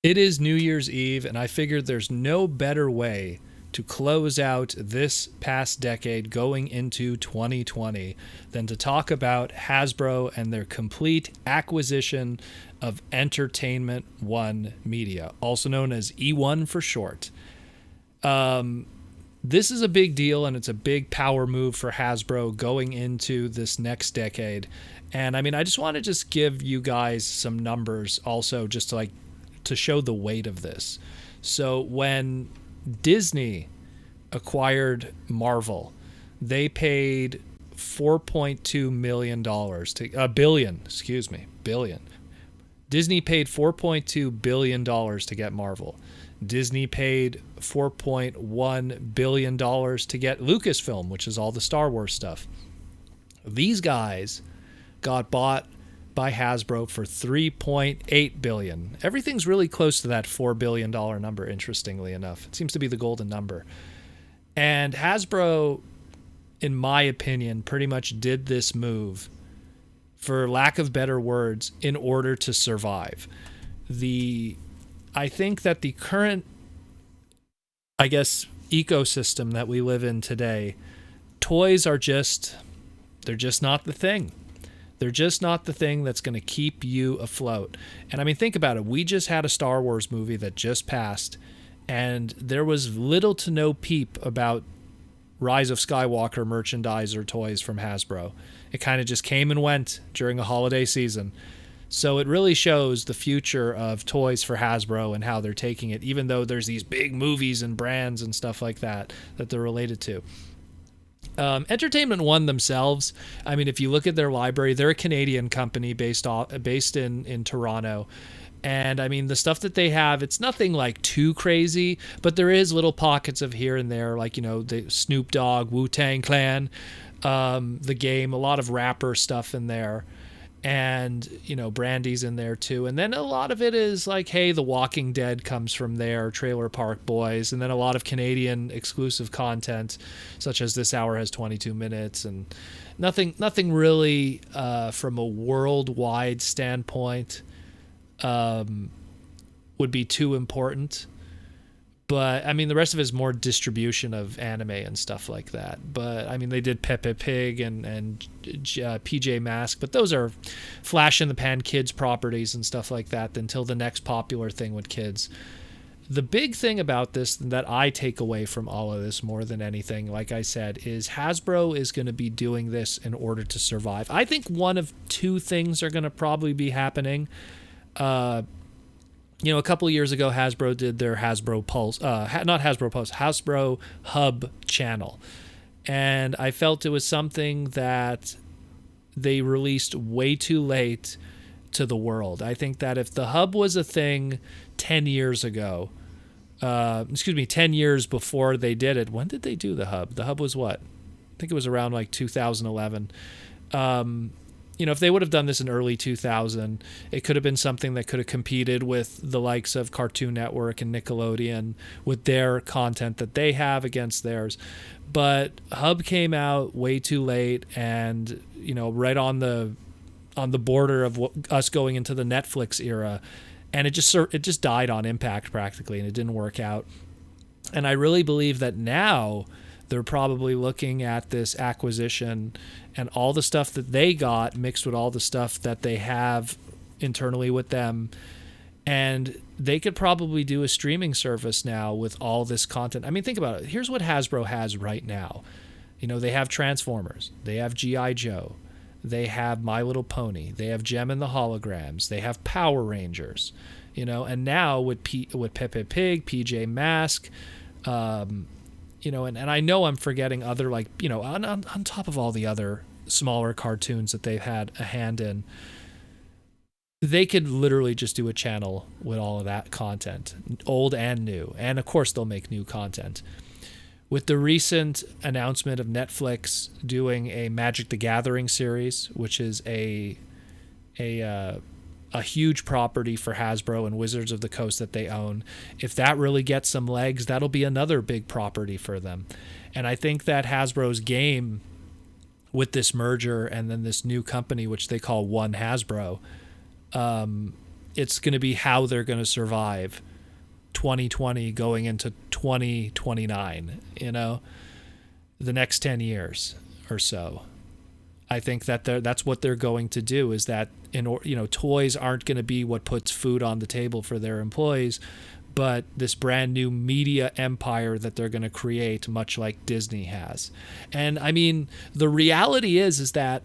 It is New Year's Eve, and I figured there's no better way to close out this past decade going into 2020 than to talk about Hasbro and their complete acquisition of Entertainment One Media, also known as eOne for short. This is a big deal, and it's a big power move for Hasbro going into this next decade. And I mean, I just want to just give you guys some numbers also, just to show the weight of this. So when Disney acquired Marvel, they paid $4.2 million billion. Disney paid $4.2 billion to get Marvel. Disney paid $4.1 billion to get Lucasfilm, which is all the Star Wars stuff. These guys got bought by Hasbro for $3.8 billion. Everything's really close to that $4 billion number, interestingly enough. It seems to be the golden number. And Hasbro, in my opinion, pretty much did this move, for lack of better words, in order to survive. I think that the current, ecosystem that we live in today, toys are they're just not the thing. They're just not the thing that's going to keep you afloat. And I mean, think about it. We just had a Star Wars movie that just passed, and there was little to no peep about Rise of Skywalker merchandise or toys from Hasbro. It kind of just came and went during a holiday season. So it really shows the future of toys for Hasbro and how they're taking it, even though there's these big movies and brands and stuff like that they're related to. Entertainment One themselves, I mean, if you look at their library, they're a Canadian company based in Toronto. And I mean, the stuff that they have, it's nothing like too crazy, but there is little pockets of here and there, like, the Snoop Dogg, Wu-Tang Clan, the game, a lot of rapper stuff in there. And, Brandy's in there too. And then a lot of it is like, hey, The Walking Dead comes from there, Trailer Park Boys, and then a lot of Canadian exclusive content, such as This Hour Has 22 Minutes, and nothing really from a worldwide standpoint would be too important. But I mean, the rest of it is more distribution of anime and stuff like that. But I mean, they did Peppa Pig and PJ Masks, but those are flash in the pan kids properties and stuff like that until the next popular thing with kids. The big thing about this that I take away from all of this more than anything, like I said, is Hasbro is going to be doing this in order to survive. I think one of two things are going to probably be happening. A couple of years ago, Hasbro did their Hasbro Pulse, not Hasbro Pulse, Hasbro Hub channel. And I felt it was something that they released way too late to the world. I think that if the Hub was a thing 10 years ago, 10 years before they did it, when did they do the Hub? The Hub was what? I think it was around like 2011. If they would have done this in early 2000, it could have been something that could have competed with the likes of Cartoon Network and Nickelodeon with their content that they have against theirs. But Hub came out way too late, and right on the border of us going into the Netflix era, and it just died on impact practically, and it didn't work out. And I really believe that now they're probably looking at this acquisition and all the stuff that they got mixed with all the stuff that they have internally with them. And they could probably do a streaming service now with all this content. I mean, think about it. Here's what Hasbro has right now. They have Transformers. They have G.I. Joe. They have My Little Pony. They have Gem and the Holograms. They have Power Rangers. And now with Peppa Pig, PJ Masks, and I know I'm forgetting other, on top of all the other smaller cartoons that they've had a hand in, they could literally just do a channel with all of that content, old and new. And of course, they'll make new content. With the recent announcement of Netflix doing a Magic the Gathering series, which is a huge property for Hasbro and Wizards of the Coast that they own. If that really gets some legs, that'll be another big property for them. And I think that Hasbro's game with this merger and then this new company, which they call ONE HASBRO, it's going to be how they're going to survive 2020 going into 2029, the next 10 years or so. I think that that's what they're going to do, is that toys aren't going to be what puts food on the table for their employees, but this brand new media empire that they're going to create, much like Disney has. And I mean, the reality is that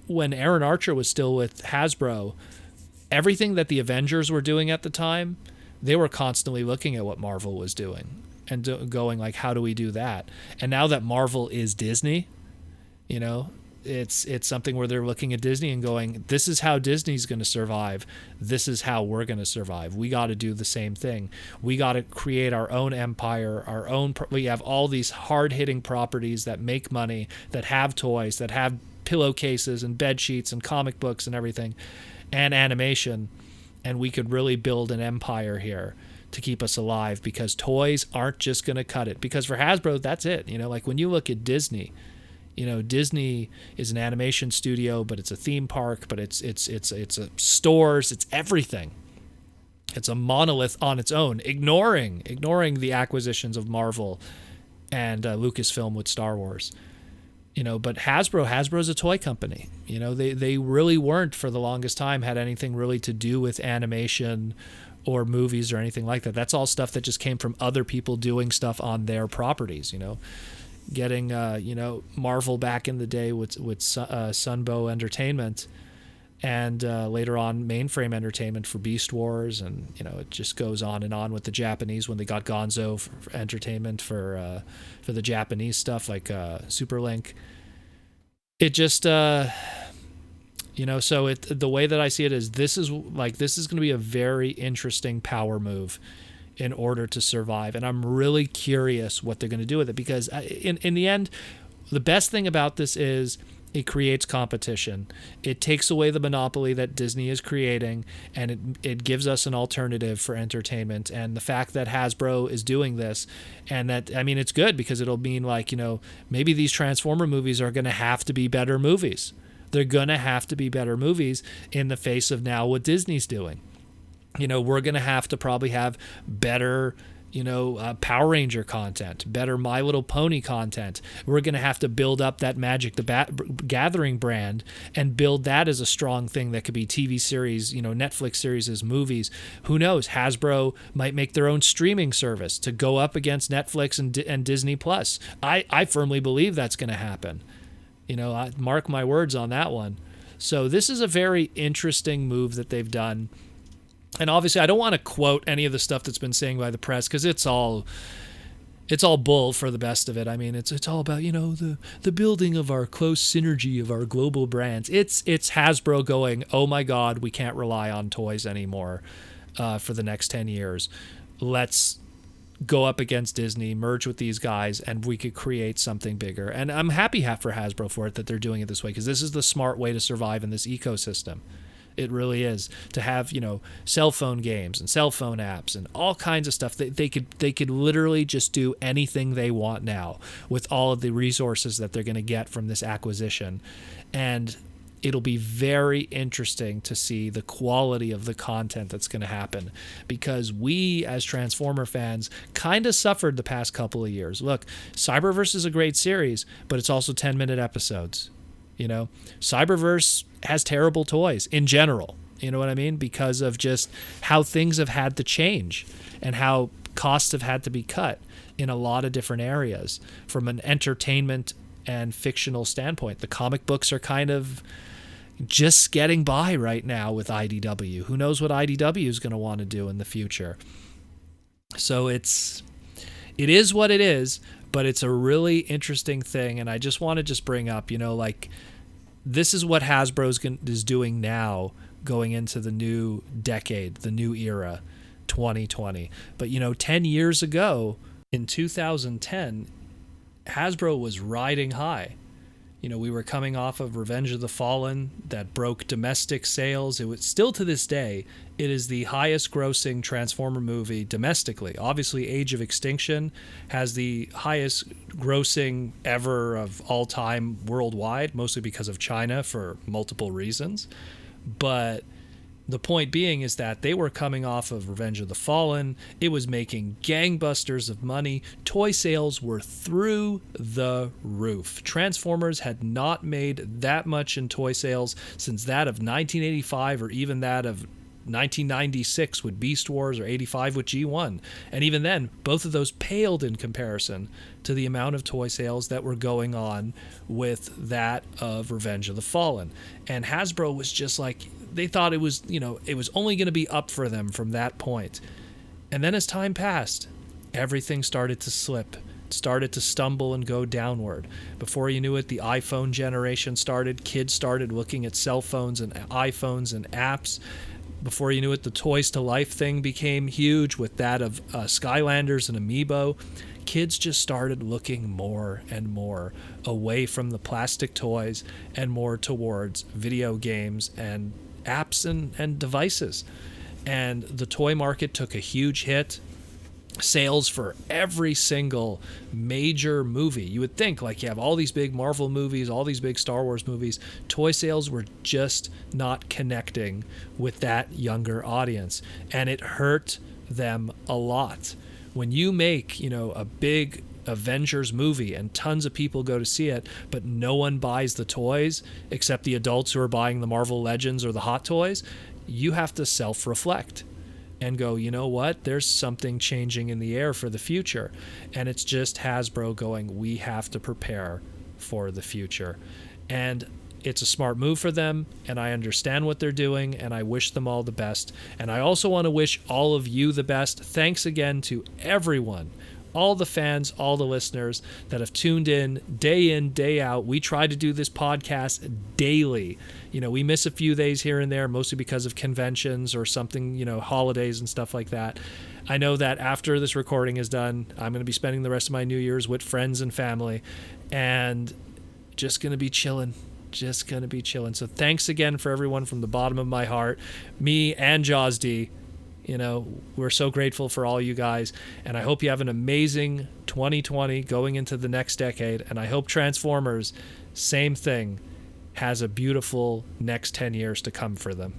when Aaron Archer was still with Hasbro, everything that the Avengers were doing at the time, they were constantly looking at what Marvel was doing and going like, how do we do that? And now that Marvel is Disney, it's something where they're looking at Disney and going, this is how Disney's going to survive. This is how we're going to survive. We got to do the same thing. We got to create our own empire, we have all these hard-hitting properties that make money, that have toys, that have pillowcases and bed sheets and comic books and everything, and animation. And we could really build an empire here to keep us alive, because toys aren't just going to cut it. Because for Hasbro, that's it. Like when you look at Disney, Disney is an animation studio, but it's a theme park, but it's a stores, it's everything. It's a monolith on its own, ignoring the acquisitions of Marvel and Lucasfilm with Star Wars. But Hasbro's a toy company. They really weren't, for the longest time, had anything really to do with animation or movies or anything like that. That's all stuff that just came from other people doing stuff on their properties, getting Marvel back in the day with Sunbow Entertainment, and later on Mainframe Entertainment for Beast Wars, and it just goes on and on with the Japanese when they got Gonzo for Entertainment for the Japanese stuff like Superlink. It just so the way that I see it is this is going to be a very interesting power move in order to survive. And I'm really curious what they're going to do with it, because in the end, the best thing about this is it creates competition. It takes away the monopoly that Disney is creating, and it gives us an alternative for entertainment. And the fact that Hasbro is doing this, and that, I mean, it's good, because it'll mean maybe these Transformer movies are going to have to be better movies. They're going to have to be better movies in the face of now what Disney's doing. We're going to have to probably have better, Power Ranger content, better My Little Pony content. We're going to have to build up that Magic the Gathering brand and build that as a strong thing that could be TV series, Netflix series as movies. Who knows? Hasbro might make their own streaming service to go up against Netflix and Disney Plus. I firmly believe that's going to happen. I mark my words on that one. So this is a very interesting move that they've done. And obviously, I don't want to quote any of the stuff that's been saying by the press, because it's all bull for the best of it. I mean, it's all about the building of our close synergy of our global brands. It's Hasbro going, oh my God, we can't rely on toys anymore for the next 10 years. Let's go up against Disney, merge with these guys, and we could create something bigger. And I'm happy for Hasbro for it, that they're doing it this way, because this is the smart way to survive in this ecosystem. It really is, to have cell phone games and cell phone apps and all kinds of stuff. They could literally just do anything they want now with all of the resources that they're going to get from this acquisition. And it'll be very interesting to see the quality of the content that's going to happen, because we as Transformer fans kind of suffered the past couple of years. Look, Cyberverse is a great series, but it's also 10-minute episodes. Cyberverse has terrible toys in general. You know what I mean? Because of just how things have had to change and how costs have had to be cut in a lot of different areas from an entertainment and fictional standpoint. The comic books are kind of just getting by right now with IDW. Who knows what IDW is going to want to do in the future? So it is what it is, but it's a really interesting thing. And I just want to bring up, this is what Hasbro is doing now, going into the new decade, the new era, 2020. But 10 years ago, in 2010, Hasbro was riding high. We were coming off of Revenge of the Fallen that broke domestic sales. It was still, to this day, it is the highest grossing Transformer movie domestically. Obviously, Age of Extinction has the highest grossing ever of all time worldwide, mostly because of China for multiple reasons. But The point being is that they were coming off of Revenge of the Fallen. It was making gangbusters of money. Toy sales were through the roof. Transformers had not made that much in toy sales since that of 1985 or even that of 1996 with Beast Wars or 85 with G1. And even then, both of those paled in comparison to the amount of toy sales that were going on with that of Revenge of the Fallen. And Hasbro was just like, they thought it was, it was only going to be up for them from that point. And then as time passed, everything started to slip, started to stumble and go downward. Before you knew it, the iPhone generation started. Kids started looking at cell phones and iPhones and apps. Before you knew it, the Toys to Life thing became huge with that of Skylanders and Amiibo. Kids just started looking more and more away from the plastic toys and more towards video games and apps and devices. And the toy market took a huge hit. Sales for every single major movie. You would think, like, you have all these big Marvel movies, all these big Star Wars movies. Toy sales were just not connecting with that younger audience. And it hurt them a lot. When you make, a big Avengers movie and tons of people go to see it, but no one buys the toys except the adults who are buying the Marvel Legends or the Hot Toys, you have to self-reflect and go, you know what, there's something changing in the air for the future. And it's just Hasbro going, we have to prepare for the future. And it's a smart move for them, and I understand what they're doing, and I wish them all the best. And I also want to wish all of you the best. Thanks again to everyone, all the fans, all the listeners that have tuned in, day out. We try to do this podcast daily. We miss a few days here and there, mostly because of conventions or something, holidays and stuff like that. I know that after this recording is done, I'm going to be spending the rest of my New Year's with friends and family and just going to be chilling. So thanks again for everyone from the bottom of my heart, me and Jaws D. We're so grateful for all you guys, and I hope you have an amazing 2020 going into the next decade, and I hope Transformers, same thing, has a beautiful next 10 years to come for them.